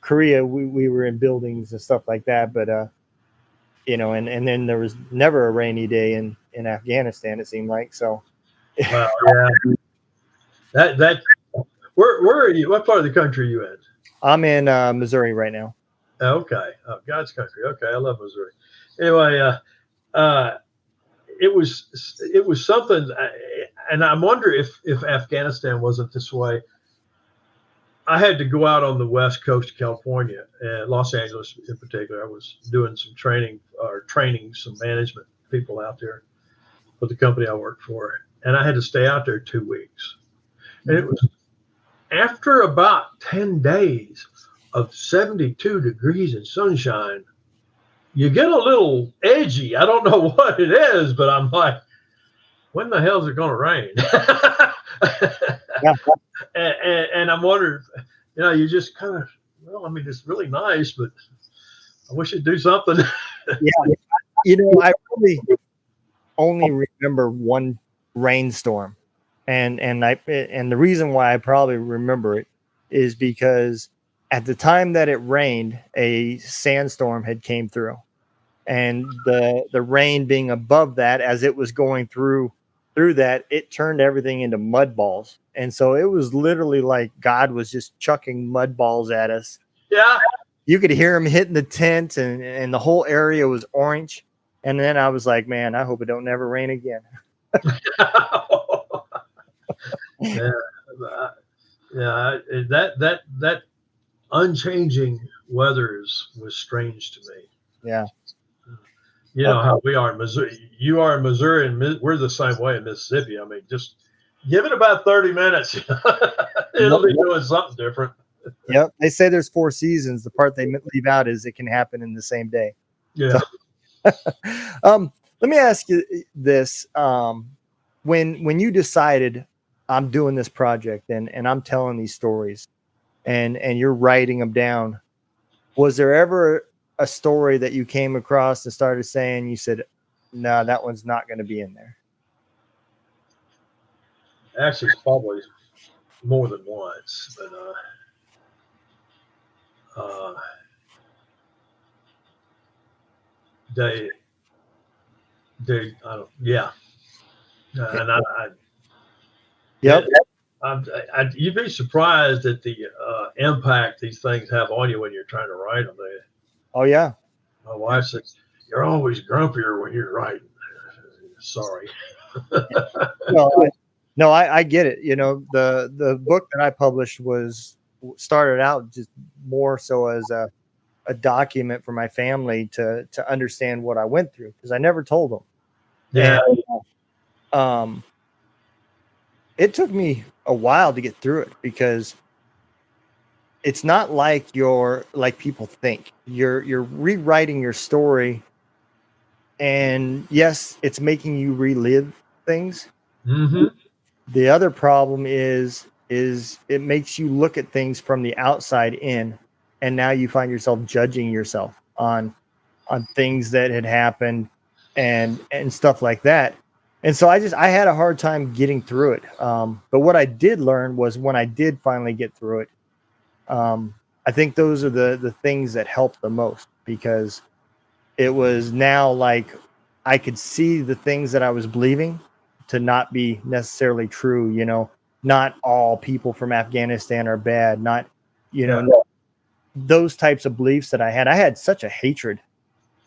Korea. We were in buildings and stuff like that, but and then there was never a rainy day in Afghanistan. It seemed like so. Well, yeah. That where are you? What part of the country are you in? I'm in Missouri right now. Okay, God's country. Okay, I love Missouri. Anyway, it was something, and I wonder if Afghanistan wasn't this way. I had to go out on the west coast of California, and Los Angeles in particular. I was doing some training some management people out there for the company I worked for, and I had to stay out there 2 weeks. And it was after about 10 days of 72 degrees and sunshine, you get a little edgy. I don't know what it is, but I'm like, when the hell is it going to rain? Yeah. And I'm wondering, you just kind of, well, I mean, it's really nice, but I wish it'd do something. Yeah. I really only remember one rainstorm. And the reason why I probably remember it is because at the time that it rained, a sandstorm had came through, and the rain being above that, as it was going through that, it turned everything into mud balls, and so it was literally like God was just chucking mud balls at us. Yeah. You could hear him hitting the tent, and the whole area was orange. And then I was like, man, I hope it don't never rain again. Yeah, that unchanging weather was strange to me. Yeah. You know how we are in Missouri. You are in Missouri, and we're the same way in Mississippi. I mean, just give it about 30 minutes. It'll be doing something different. Yep. They say there's 4 seasons. The part they leave out is it can happen in the same day. Yeah. So, let me ask you this. When you decided I'm doing this project and I'm telling these stories and you're writing them down, was there ever a story that you came across and started saying, you said, no, that one's not going to be in there? Actually, it's probably more than once, but they I don't, yeah. And Yep. You'd be surprised at the impact these things have on you when you're trying to write them. Oh yeah. My wife says, "You're always grumpier when you're writing." Sorry. Well, no, I get it. The book that I published started out just more so as a document for my family to understand what I went through, because I never told them. Yeah. And, it took me a while to get through it, because it's not like people think. You're rewriting your story, and yes, it's making you relive things. Mm-hmm. The other problem is it makes you look at things from the outside in, and now you find yourself judging yourself on things that had happened and stuff like that. And so I had a hard time getting through it. But what I did learn was, when I did finally get through it, I think those are the things that helped the most, because it was now like I could see the things that I was believing to not be necessarily true. Not all people from Afghanistan are bad. Not, those types of beliefs that I had. I had such a hatred,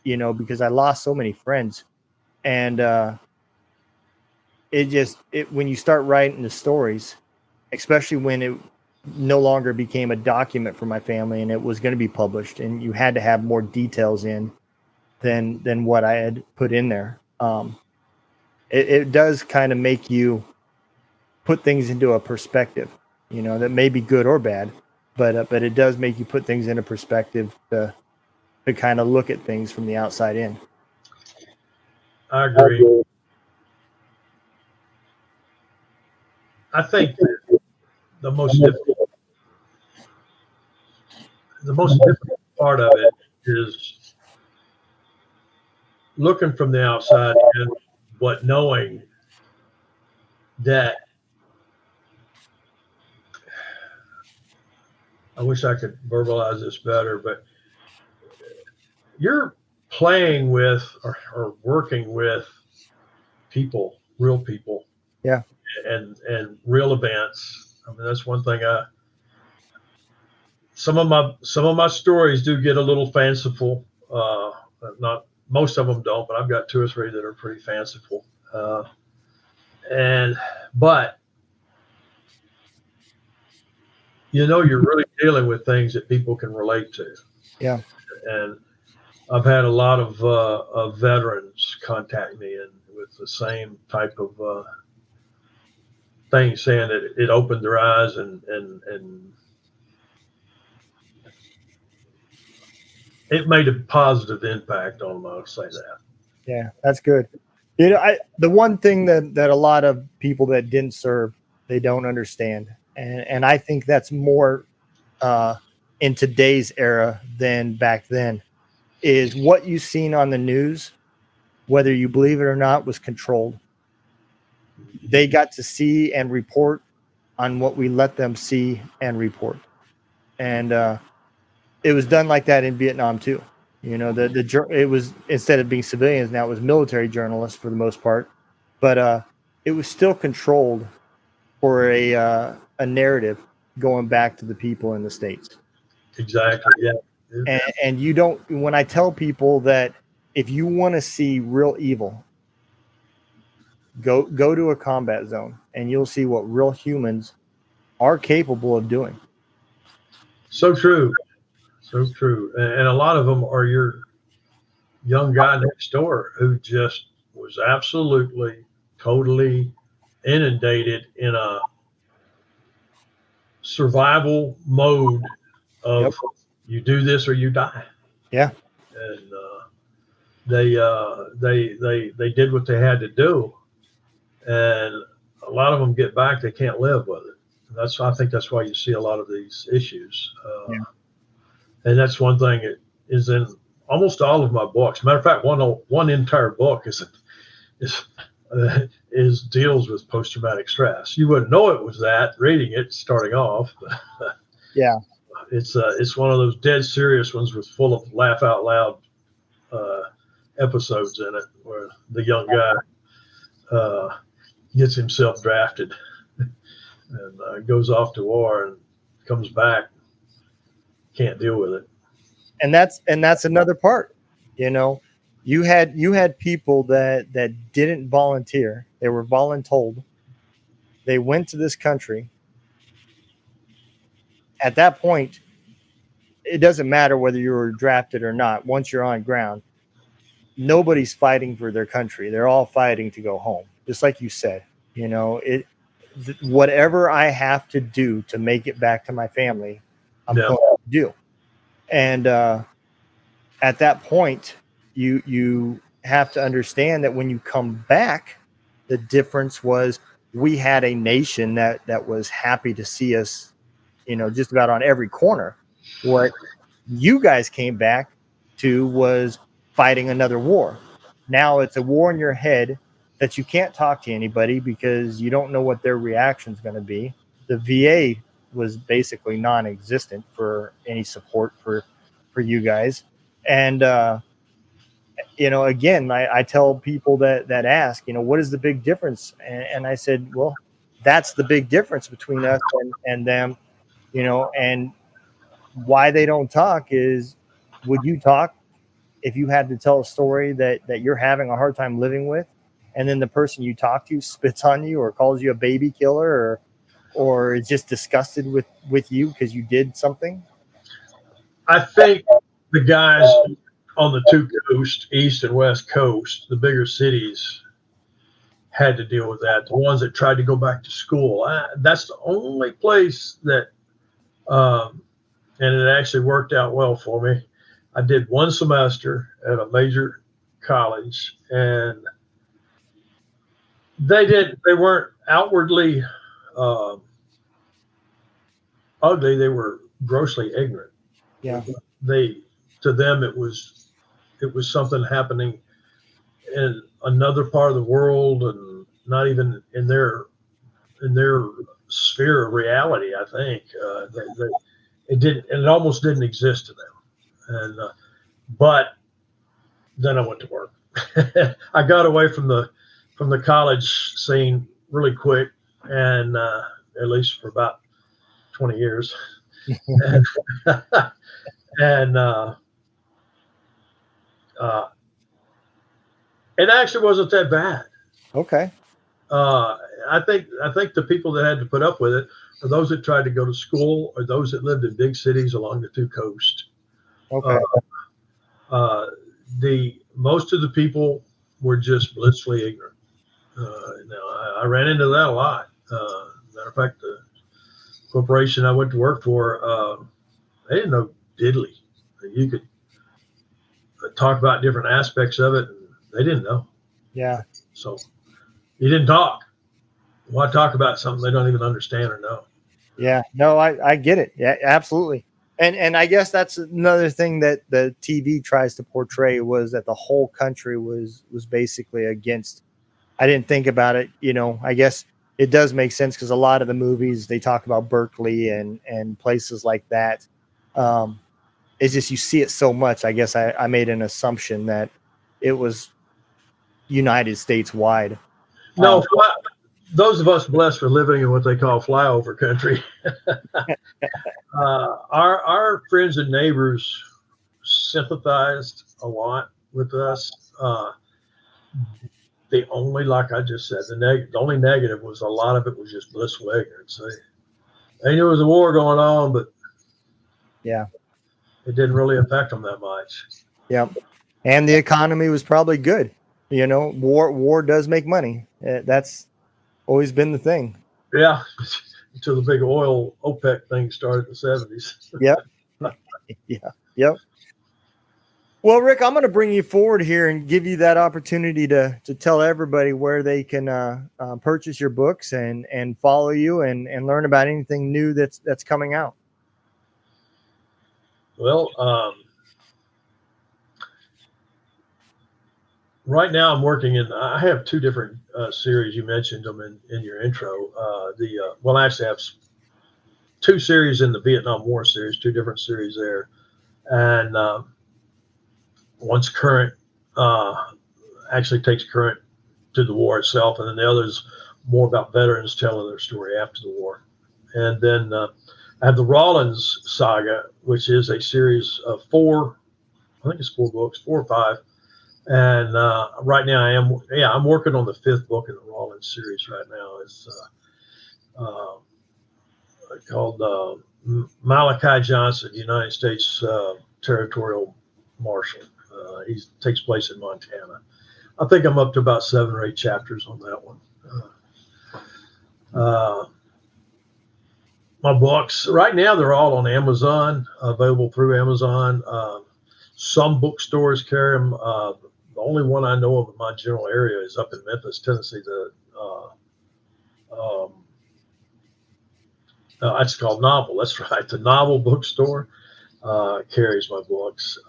because I lost so many friends. And when you start writing the stories, especially when it no longer became a document for my family and it was going to be published, and you had to have more details in than what I had put in there. It does kind of make you put things into a perspective, that may be good or bad, but it does make you put things into perspective to kind of look at things from the outside in. I agree. I think the most difficult part of it is looking from the outside in, but knowing that, I wish I could verbalize this better, but you're playing with or working with people, real people. Yeah. And real events. I mean, that's one thing. Some of my stories do get a little fanciful. Not most of them don't, but I've got 2 or 3 that are pretty fanciful. But you're really dealing with things that people can relate to. Yeah. And I've had a lot of veterans contact me and with the same type of things saying that it opened their eyes and it made a positive impact on them. I'll say that. Yeah, that's good. The one thing that a lot of people that didn't serve, they don't understand, and I think that's more in today's era than back then, is what you've seen on the news, whether you believe it or not, was controlled. They got to see and report on what we let them see and report, and it was done like that in Vietnam too. It was, instead of being civilians, now it was military journalists for the most part, but it was still controlled for a narrative going back to the people in the States. Exactly. Yeah. And you don't. When I tell people that if you want to see real evil, go to a combat zone and you'll see what real humans are capable of doing. So true. So true. And a lot of them are your young guy next door who just was absolutely, totally inundated in a survival mode of Yep. you do this or you die. Yeah. And they did what they had to do, and a lot of them get back, they can't live with it. I think that's why you see a lot of these issues. Yeah. And that's one thing that is in almost all of my books. Matter of fact, one entire book is deals with post-traumatic stress. You wouldn't know it was that reading it starting off. Yeah. It's one of those dead serious ones with full of laugh out loud episodes in it, where the young guy gets himself drafted and goes off to war and comes back, can't deal with it. And that's another part. You had people that didn't volunteer. They were voluntold. They went to this country. At that point, it doesn't matter whether you were drafted or not. Once you're on ground, nobody's fighting for their country. They're all fighting to go home. Just like you said, whatever I have to do to make it back to my family, I'm going to do. And at that point, you have to understand that when you come back, the difference was we had a nation that was happy to see us, just about on every corner. What you guys came back to was fighting another war. Now it's a war in your head that you can't talk to anybody because you don't know what their reaction is going to be. The VA was basically non-existent for any support for you guys. And, again, I tell people that ask, what is the big difference? And I said, well, that's the big difference between us and them, and why they don't talk is, would you talk if you had to tell a story that you're having a hard time living with, and then the person you talk to spits on you or calls you a baby killer or is just disgusted with you because you did something? I think the guys on the two coasts, East and West Coast, the bigger cities, had to deal with that. The ones that tried to go back to school, that's the only place that, and it actually worked out well for me. I did one semester at a major college, and they weren't outwardly ugly. They were grossly ignorant. Yeah. To them, it was something happening in another part of the world, and not even in their sphere of reality. I think it almost didn't exist to them. And but then I went to work. I got away from the college scene really quick, and at least for about 20 years. and it actually wasn't that bad. Okay. I think the people that had to put up with it are those that tried to go to school or those that lived in big cities along the two coasts. Okay. Most of the people were just blissfully ignorant. Now I ran into that a lot. Matter of fact, the corporation I went to work for, they didn't know diddly. You could talk about different aspects of it, and they didn't know. Yeah. So you didn't talk. Why talk about something they don't even understand or know? Yeah. No, I get it. Yeah, absolutely. And I guess that's another thing that the TV tries to portray, was that the whole country was basically against. I didn't think about it. I guess it does make sense, because a lot of the movies, they talk about Berkeley and places like that. It's just, you see it so much. I guess I made an assumption that it was United States wide. No, those of us blessed for living in what they call flyover country, our friends and neighbors sympathized a lot with us. The only, like I just said, the only negative was a lot of it was just blissful ignorance. They knew there was a war going on, but Yeah. it didn't really affect them that much. Yeah. And the economy was probably good. War does make money. That's always been the thing. Yeah, until the big oil OPEC thing started in the 70s. Yep. Yeah. Yep. Well, Rick, I'm going to bring you forward here and give you that opportunity to tell everybody where they can purchase your books and follow you and learn about anything new that's coming out. Well, right now I'm working I have two different series. You mentioned them in your intro. I actually have two series in the Vietnam War series, two different series there. And one's current, actually takes current to the war itself. And then the other is more about veterans telling their story after the war. And then I have the Rollins Saga, which is a series of four books, 4 or 5. And right now I'm working on the 5th book in the Rollins series right now. It's called Malachi Johnson, United States Territorial Marshal. He takes place in Montana. I think I'm up to about 7 or 8 chapters on that one. My books right now, they're all on Amazon, available through Amazon. Some bookstores carry them. The only one I know of in my general area is up in Memphis, Tennessee. It's called Novel. That's right. The Novel bookstore carries my books.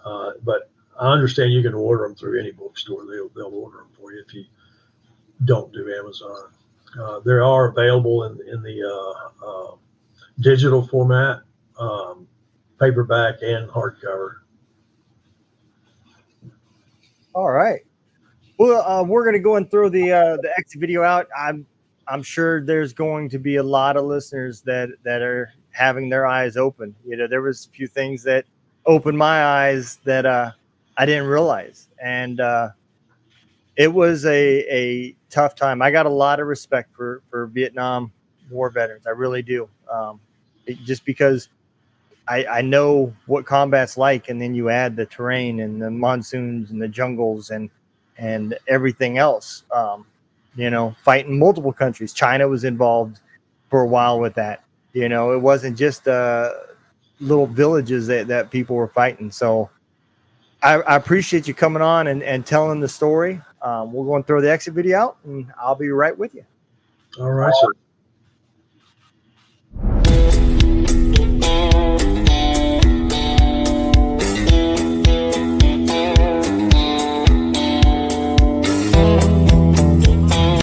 But I understand you can order them through any bookstore. They'll order them for you if you don't do Amazon. They are available in the digital format, paperback and hardcover. All right. Well, we're going to go and throw the exit video out. I'm sure there's going to be a lot of listeners that are having their eyes open. There was a few things that opened my eyes that I didn't realize, and it was a tough time. I got a lot of respect for Vietnam War veterans. I really do, just because I know what combat's like, and then you add the terrain and the monsoons and the jungles and everything else. Fighting multiple countries. China was involved for a while with that. It wasn't just little villages that people were fighting. So I appreciate you coming on and telling the story. We're going to throw the exit video out, and I'll be right with you. All right, sir.